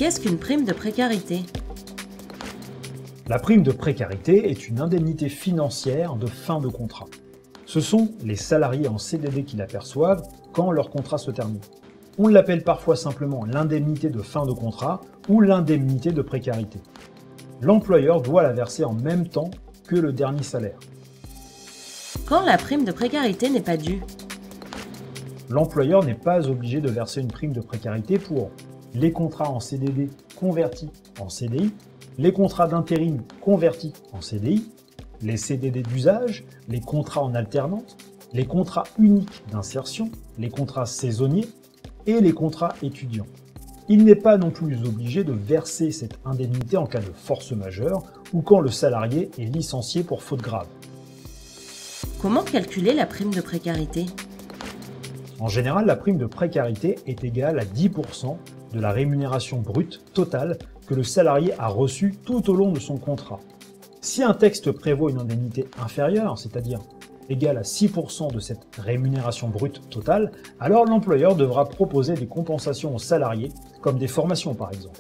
Qu'est-ce qu'une prime de précarité? La prime de précarité est une indemnité financière de fin de contrat. Ce sont les salariés en CDD qui la perçoivent quand leur contrat se termine. On l'appelle parfois simplement l'indemnité de fin de contrat ou l'indemnité de précarité. L'employeur doit la verser en même temps que le dernier salaire. Quand la prime de précarité n'est pas due? L'employeur n'est pas obligé de verser une prime de précarité pour les contrats en CDD convertis en CDI, les contrats d'intérim convertis en CDI, les CDD d'usage, les contrats en alternance, les contrats uniques d'insertion, les contrats saisonniers et les contrats étudiants. Il n'est pas non plus obligé de verser cette indemnité en cas de force majeure ou quand le salarié est licencié pour faute grave. Comment calculer la prime de précarité? En général, la prime de précarité est égale à 10% de la rémunération brute totale que le salarié a reçue tout au long de son contrat. Si un texte prévoit une indemnité inférieure, c'est-à-dire égale à 6% de cette rémunération brute totale, alors l'employeur devra proposer des compensations aux salariés, comme des formations par exemple.